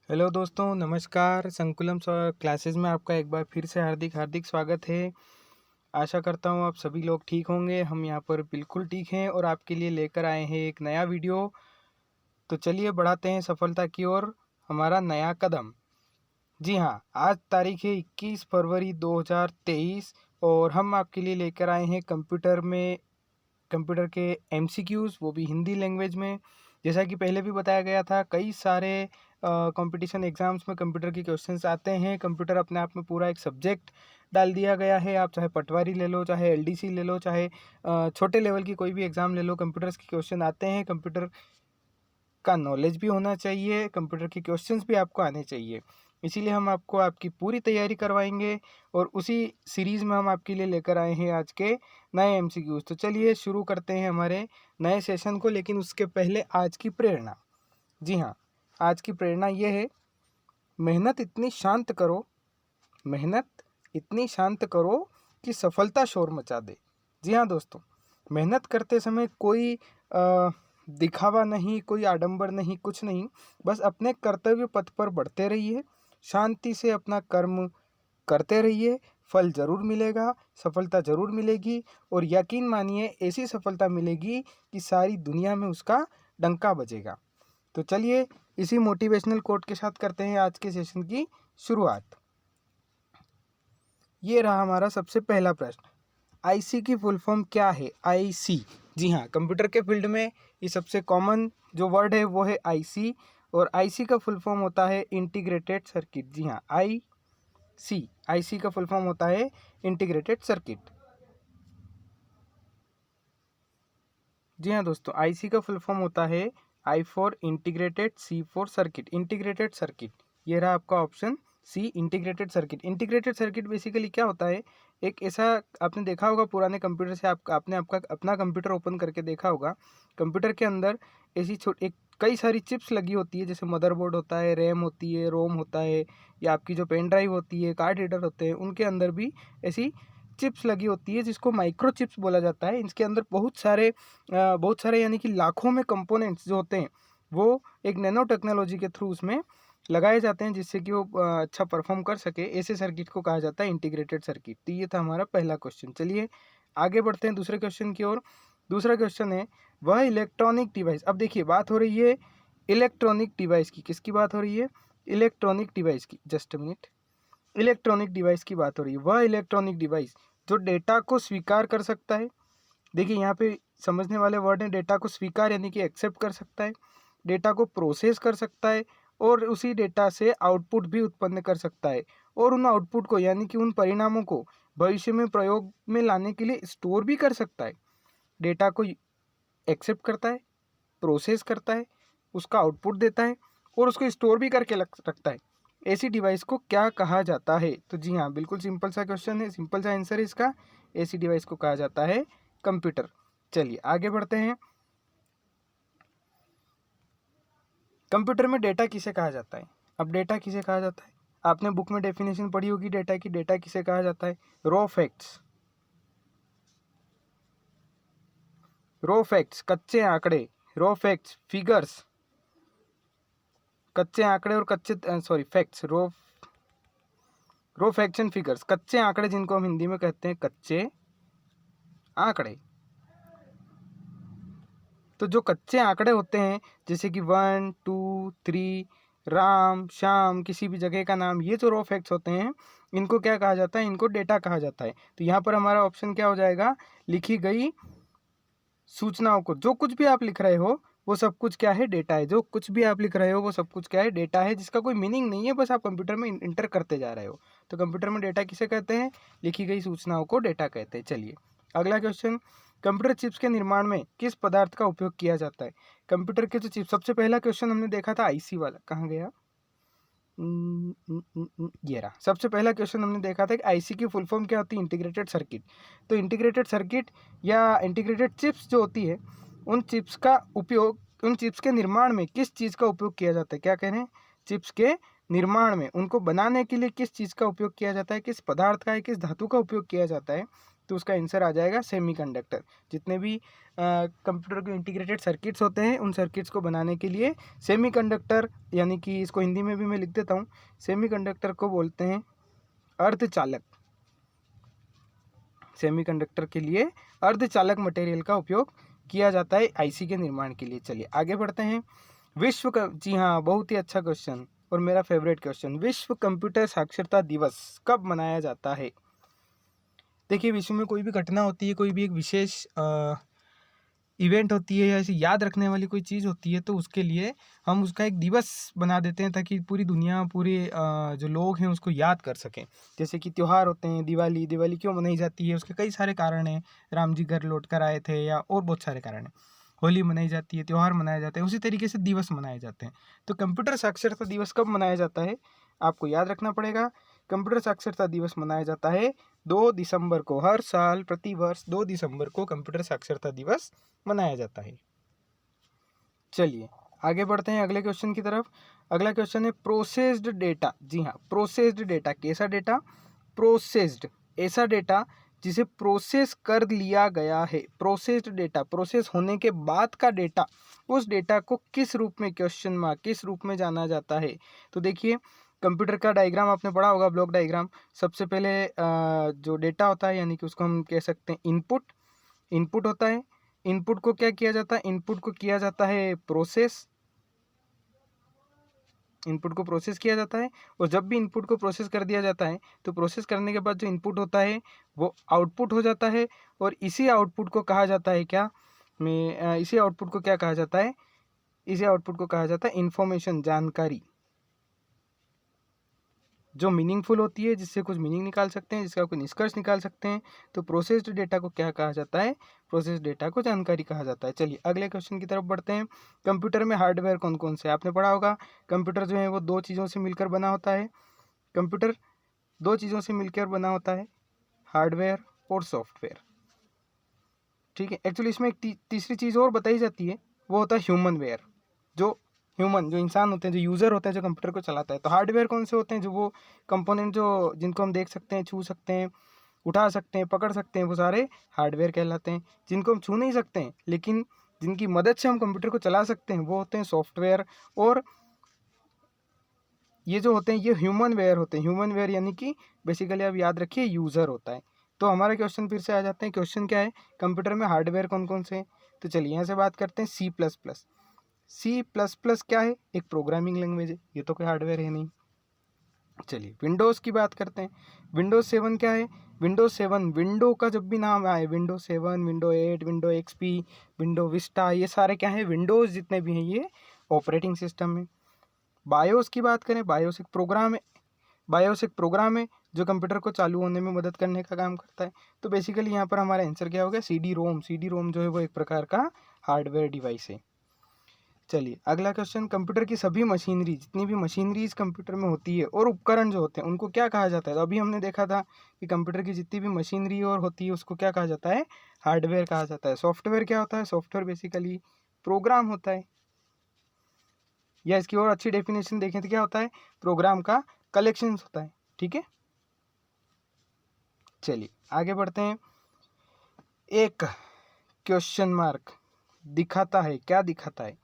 Hello दोस्तों, नमस्कार। संकुलम classes में आपका एक बार फिर से हार्दिक हार्दिक स्वागत है। आशा करता हूँ आप सभी लोग ठीक होंगे। हम यहाँ पर बिल्कुल ठीक हैं और आपके लिए लेकर आए हैं एक नया वीडियो। तो चलिए बढ़ाते हैं सफलता की ओर हमारा नया कदम। जी हाँ, आज तारीख है 21 फरवरी 2023 और हम आपके लिए लेकर आए हैं कंप्यूटर के MCQs, वो भी हिंदी लैंग्वेज में। जैसा कि पहले भी बताया गया था, कई सारे कंपटीशन एग्जाम्स में कंप्यूटर के क्वेश्चंस आते हैं। कंप्यूटर अपने आप में पूरा एक सब्जेक्ट डाल दिया गया है। आप चाहे पटवारी ले लो, चाहे LDC ले लो, चाहे छोटे लेवल की कोई भी एग्ज़ाम ले लो, कंप्यूटर्स के क्वेश्चन आते हैं। कंप्यूटर का नॉलेज भी होना चाहिए, कंप्यूटर के क्वेश्चंस भी आपको आने चाहिए। इसीलिए हम आपको आपकी पूरी तैयारी करवाएंगे और उसी सीरीज़ में हम आपके लिए लेकर आए हैं आज के नए MCQs। तो चलिए शुरू करते हैं हमारे नए सेशन को, लेकिन उसके पहले आज की प्रेरणा। जी हाँ, आज की प्रेरणा ये है, मेहनत इतनी शांत करो, मेहनत इतनी शांत करो कि सफलता शोर मचा दे। जी हाँ दोस्तों, मेहनत करते समय कोई दिखावा नहीं, कोई आडंबर नहीं, कुछ नहीं। बस अपने कर्तव्य पथ पर बढ़ते रहिए, शांति से अपना कर्म करते रहिए। फल ज़रूर मिलेगा, सफलता ज़रूर मिलेगी और यकीन मानिए ऐसी सफलता मिलेगी कि सारी दुनिया में उसका डंका बजेगा। तो चलिए इसी मोटिवेशनल कोट के साथ करते हैं आज के सेशन की शुरुआत। ये रहा हमारा सबसे पहला प्रश्न, IC की फुल फॉर्म क्या है? IC, जी हाँ, कंप्यूटर के फील्ड में ये सबसे कॉमन जो वर्ड है वो है IC और IC का फुल फॉर्म होता है इंटीग्रेटेड सर्किट। जी हाँ, IC का फुल फॉर्म होता है इंटीग्रेटेड सर्किट। जी हाँ दोस्तों, IC का फुल फॉर्म होता है I for integrated, C for circuit, integrated circuit. ये रहा आपका option C, integrated circuit. Integrated circuit basically क्या होता है, एक ऐसा, आपने देखा होगा पुराने कंप्यूटर से, आपने आपका अपना कंप्यूटर ओपन करके देखा होगा। कंप्यूटर के अंदर ऐसी एक कई सारी चिप्स लगी होती है, जैसे मदरबोर्ड होता है, रैम होती है, रोम होता है, या आपकी जो पेन ड्राइव होती है, कार्ड रीडर होते हैं, उनके अंदर भी ऐसी चिप्स लगी होती है जिसको माइक्रो चिप्स बोला जाता है। इसके अंदर बहुत सारे यानी कि लाखों में कंपोनेंट्स जो होते हैं वो एक नैनो टेक्नोलॉजी के थ्रू उसमें लगाए जाते हैं, जिससे कि वो अच्छा परफॉर्म कर सके। ऐसे सर्किट को कहा जाता है इंटीग्रेटेड सर्किट। तो ये था हमारा पहला क्वेश्चन। चलिए आगे बढ़ते हैं दूसरे क्वेश्चन की ओर। दूसरा क्वेश्चन है, वह इलेक्ट्रॉनिक डिवाइस। अब देखिए बात हो रही है इलेक्ट्रॉनिक डिवाइस की। किसकी बात हो रही है? इलेक्ट्रॉनिक डिवाइस की। Just a minute, electronic device की बात हो रही है। वह इलेक्ट्रॉनिक डिवाइस जो डेटा को स्वीकार कर सकता है। देखिए यहाँ पे समझने वाले वर्ड हैं, डेटा को स्वीकार यानी कि एक्सेप्ट कर सकता है, डेटा को प्रोसेस कर सकता है और उसी डेटा से आउटपुट भी उत्पन्न कर सकता है, और उन आउटपुट को यानी कि उन परिणामों को भविष्य में प्रयोग में लाने के लिए स्टोर भी कर सकता है। डेटा को एक्सेप्ट करता है, प्रोसेस करता है, उसका आउटपुट देता है और उसको स्टोर भी करके रखता है। ऐसी डिवाइस को क्या कहा जाता है? तो जी हाँ, बिल्कुल सिंपल सा क्वेश्चन है, सिंपल सा आंसर है इसका। ऐसी डिवाइस को कहा जाता है कंप्यूटर। चलिए आगे बढ़ते हैं। कंप्यूटर में डेटा किसे कहा जाता है? अब डेटा किसे कहा जाता है, आपने बुक में डेफिनेशन पढ़ी होगी डेटा की। डेटा किसे कहा जाता है? रॉ फैक्ट्स, रॉ फैक्ट्स कच्चे आंकड़े, रॉ फैक्ट्स फिगर्स, कच्चे आंकड़े और कच्चे sorry facts, raw facts and figures, कच्चे आंकड़े जिनको हम हिंदी में कहते हैं कच्चे आंकड़े। तो जो कच्चे आंकड़े होते हैं जैसे कि 1 2 3, राम श्याम, किसी भी जगह का नाम, ये जो रॉ फैक्ट्स होते हैं इनको क्या कहा जाता है? इनको डेटा कहा जाता है। तो यहाँ पर हमारा ऑप्शन क्या हो जाएगा? लिखी गई सूचनाओं को, जो कुछ भी आप लिख रहे हो वो सब कुछ क्या है? डेटा है। जो कुछ भी आप लिख रहे हो वो सब कुछ क्या है? डेटा है, जिसका कोई मीनिंग नहीं है, बस आप कंप्यूटर में इंटर करते जा रहे हो। तो कंप्यूटर में डेटा किसे कहते हैं? लिखी गई सूचनाओं को डेटा कहते हैं। चलिए अगला क्वेश्चन, कंप्यूटर चिप्स के निर्माण में किस पदार्थ का उपयोग किया जाता है? कंप्यूटर के जो चिप्स, सबसे पहला क्वेश्चन हमने देखा था IC वाला, कहाँ गया? ये रहा। सबसे पहला क्वेश्चन हमने देखा था कि IC की फुल फॉर्म क्या होती है? Integrated circuit. तो इंटीग्रेटेड सर्किट या इंटीग्रेटेड चिप्स जो होती है, उन चिप्स का उपयोग, उन चिप्स के निर्माण में किस चीज़ का उपयोग किया जाता है? क्या कह रहे हैं? चिप्स के निर्माण में, उनको बनाने के लिए किस चीज़ का उपयोग किया जाता है? किस पदार्थ का है, किस धातु का उपयोग किया जाता है? तो उसका आंसर आ जाएगा सेमीकंडक्टर। जितने भी कंप्यूटर के इंटीग्रेटेड सर्किट्स होते हैं उन सर्किट्स को बनाने के लिए सेमीकंडक्टर, यानी कि इसको हिंदी में भी मैं लिख देता हूँ, सेमीकंडक्टर को बोलते हैं अर्धचालक। सेमीकंडक्टर के लिए अर्धचालक मटेरियल का उपयोग किया जाता है आईसी के निर्माण के लिए। चलिए आगे बढ़ते हैं। जी हाँ, बहुत ही अच्छा क्वेश्चन और मेरा फेवरेट क्वेश्चन, विश्व कंप्यूटर साक्षरता दिवस कब मनाया जाता है? देखिए, विश्व में कोई भी घटना होती है, कोई भी एक विशेष इवेंट होती है या ऐसी याद रखने वाली कोई चीज़ होती है, तो उसके लिए हम उसका एक दिवस बना देते हैं ताकि पूरी दुनिया, पूरे जो लोग हैं उसको याद कर सकें। जैसे कि त्यौहार होते हैं, दिवाली क्यों मनाई जाती है, उसके कई सारे कारण हैं। राम जी घर लौट कर आए थे, या और बहुत सारे कारण हैं। होली मनाई जाती है, त्यौहार मनाए जाते हैं, उसी तरीके से दिवस मनाए जाते हैं। तो कंप्यूटर साक्षरता दिवस कब मनाया जाता है, आपको याद रखना पड़ेगा। कंप्यूटर साक्षरता दिवस मनाया जाता है 2 दिसंबर को। हर साल प्रतिवर्ष 2 दिसंबर को कंप्यूटर साक्षरता दिवस मनाया जाता है। चलिए आगे बढ़ते हैं अगले क्वेश्चन की तरफ। अगला क्वेश्चन है प्रोसेस्ड डेटा। जी हाँ, प्रोसेस्ड डेटा कैसा डेटा? प्रोसेस्ड ऐसा डेटा जिसे प्रोसेस कर लिया गया है। प्रोसेस्ड डेटा, प्रोसेस होने के बाद का डेटा, उस डेटा को किस रूप में, क्वेश्चन मार्क, किस रूप में जाना जाता है? तो देखिए, कंप्यूटर का डायग्राम आपने पढ़ा होगा, ब्लॉक डायग्राम। सबसे पहले जो डेटा होता है, यानी कि उसको हम कह सकते हैं इनपुट होता है। इनपुट को क्या किया जाता है? इनपुट को किया जाता है प्रोसेस। इनपुट को प्रोसेस किया जाता है, और जब भी इनपुट को प्रोसेस कर दिया जाता है तो प्रोसेस करने के बाद जो इनपुट होता है वो आउटपुट हो जाता है। और इसी आउटपुट को कहा जाता है क्या? इसी आउटपुट को क्या कहा जाता है? इसी आउटपुट को कहा जाता है इंफॉर्मेशन, जानकारी, जो मीनिंगफुल होती है, जिससे कुछ मीनिंग निकाल सकते हैं, जिसका कोई निष्कर्ष निकाल सकते हैं। तो प्रोसेस्ड डेटा को क्या कहा जाता है? प्रोसेस्ड डेटा को जानकारी कहा जाता है। चलिए अगले क्वेश्चन की तरफ बढ़ते हैं। कंप्यूटर में हार्डवेयर कौन कौन से? आपने पढ़ा होगा, कंप्यूटर जो है वो 2 चीज़ों से मिलकर बना होता है। कंप्यूटर 2 चीज़ों से मिलकर बना होता है, हार्डवेयर और सॉफ्टवेयर। ठीक है, एक्चुअली इसमें एक तीसरी चीज़ और बताई जाती है, वो होता है ह्यूमन वेयर। जो इंसान होते हैं, जो यूज़र होते हैं, जो कंप्यूटर को चलाता है। तो हार्डवेयर कौन से होते हैं? जो वो कंपोनेंट जो जिनको हम देख सकते हैं, छू सकते हैं, उठा सकते हैं, पकड़ सकते हैं, वो सारे हार्डवेयर कहलाते हैं। जिनको हम छू नहीं सकते हैं लेकिन जिनकी मदद से हम कंप्यूटर को चला सकते हैं, वो होते हैं सॉफ्टवेयर। और ये जो होते हैं ये ह्यूमन वेयर होते हैं। ह्यूमन वेयर यानी कि बेसिकली आप याद रखिए यूज़र होता है। तो हमारा क्वेश्चन फिर से आ जाते हैं। क्वेश्चन क्या है? कंप्यूटर में हार्डवेयर कौन कौन से हैं? तो चलिए यहाँ से बात करते हैं C++। क्या है? एक प्रोग्रामिंग लैंग्वेज है, ये तो कोई हार्डवेयर है नहीं। चलिए विंडोज़ की बात करते हैं। विंडोज़ 7 क्या है? विंडोज़ 7, विंडो का जब भी नाम आए, Windows 7, window 8, window XP, window Vista, ये सारे क्या है? विंडोज़ जितने भी हैं ये ऑपरेटिंग सिस्टम है। बायोस की बात करें, बायोस एक प्रोग्राम है जो कंप्यूटर को चालू होने में मदद करने का काम करता है। तो बेसिकली यहाँ पर हमारा आंसर क्या हो गया? CD-ROM जो है वो एक प्रकार का हार्डवेयर डिवाइस है। चलिए अगला क्वेश्चन, कंप्यूटर की सभी मशीनरी, जितनी भी मशीनरीज कंप्यूटर में होती है और उपकरण जो होते हैं उनको क्या कहा जाता है? तो अभी हमने देखा था कि कंप्यूटर की जितनी भी मशीनरी और होती है उसको क्या कहा जाता है? हार्डवेयर कहा जाता है। सॉफ्टवेयर क्या होता है? सॉफ्टवेयर बेसिकली प्रोग्राम होता है, या इसकी और अच्छी डेफिनेशन देखें तो क्या होता है? प्रोग्राम का कलेक्शन होता है। ठीक है, चलिए आगे बढ़ते हैं। एक क्वेश्चन मार्क दिखाता है, क्या दिखाता है?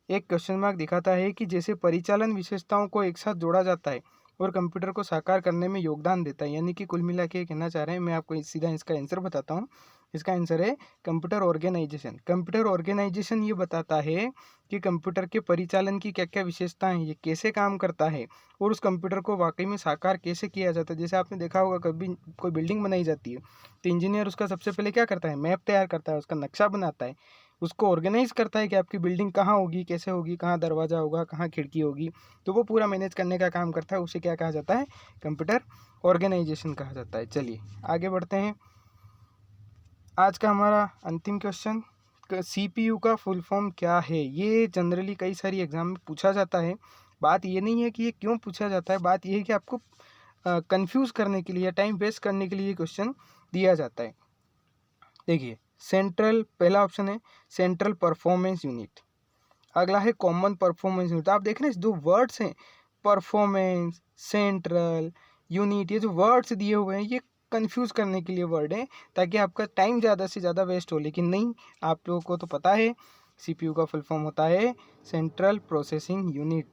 एक क्वेश्चन मार्क दिखाता है कि जैसे परिचालन विशेषताओं को एक साथ जोड़ा जाता है और कंप्यूटर को साकार करने में योगदान देता है। यानी कि कुल मिला के कहना चाह रहे हैं, मैं आपको सीधा इसका आंसर बताता हूँ। इसका आंसर है कंप्यूटर ऑर्गेनाइजेशन। कंप्यूटर ऑर्गेनाइजेशन ये बताता है कि कंप्यूटर के परिचालन की क्या क्या विशेषताएं हैं, ये कैसे काम करता है, और उस कंप्यूटर को वाकई में साकार कैसे किया जाता है। जैसे आपने देखा होगा, कभी कोई बिल्डिंग बनाई जाती है तो इंजीनियर उसका सबसे पहले क्या करता है? मैप तैयार करता है, उसका नक्शा बनाता है, उसको ऑर्गेनाइज करता है कि आपकी बिल्डिंग कहाँ होगी, कैसे होगी, कहाँ दरवाज़ा होगा, कहाँ खिड़की होगी। तो वो पूरा मैनेज करने का काम करता है, उसे क्या कहा जाता है? कंप्यूटर ऑर्गेनाइजेशन कहा जाता है। चलिए आगे बढ़ते हैं। आज का हमारा अंतिम क्वेश्चन, CPU का फुल फॉर्म क्या है? ये जनरली कई सारी एग्जाम में पूछा जाता है। बात ये नहीं है कि ये क्यों पूछा जाता है, बात ये है कि आपको कंफ्यूज करने के लिए, टाइम वेस्ट करने के लिए ये क्वेश्चन दिया जाता है। देखिए, पहला ऑप्शन है सेंट्रल परफॉर्मेंस यूनिट, अगला है कॉमन परफॉर्मेंस यूनिट। आप देख रहे हैं जो वर्ड्स हैं, परफॉर्मेंस, सेंट्रल, यूनिट, ये जो वर्ड्स दिए हुए हैं ये कंफ्यूज करने के लिए वर्ड है, ताकि आपका टाइम ज़्यादा से ज़्यादा वेस्ट हो। लेकिन नहीं, आप लोगों को तो पता है सीपीयू का फुल फॉर्म होता है central processing unit.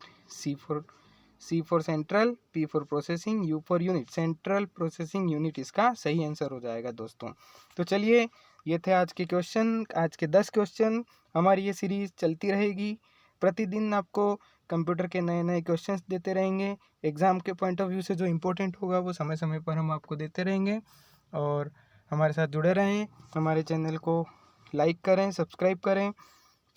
C for central, P for processing, U for unit. Central processing unit इसका सही आंसर हो जाएगा दोस्तों। तो चलिए, ये थे आज के क्वेश्चन, आज के 10 क्वेश्चन। हमारी ये सीरीज़ चलती रहेगी, प्रतिदिन आपको कंप्यूटर के नए नए क्वेश्चंस देते रहेंगे। एग्ज़ाम के पॉइंट ऑफ व्यू से जो इम्पोर्टेंट होगा वो समय समय पर हम आपको देते रहेंगे। और हमारे साथ जुड़े रहें, हमारे चैनल को लाइक करें, सब्सक्राइब करें।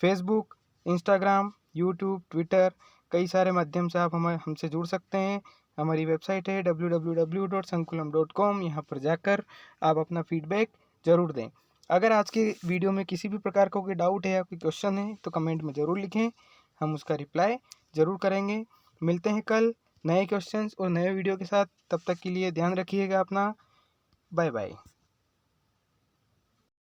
फेसबुक, इंस्टाग्राम, यूट्यूब, ट्विटर, कई सारे माध्यम से आप हमसे जुड़ सकते हैं। हमारी वेबसाइट है www.sankulam.com। यहाँ पर जाकर आप अपना फीडबैक ज़रूर दें। अगर आज के वीडियो में किसी भी प्रकार का कोई डाउट है या कोई क्वेश्चन है तो कमेंट में ज़रूर लिखें, हम उसका रिप्लाई ज़रूर करेंगे। मिलते हैं कल नए क्वेश्चंस और नए वीडियो के साथ। तब तक के लिए ध्यान रखिएगा अपना। Bye bye.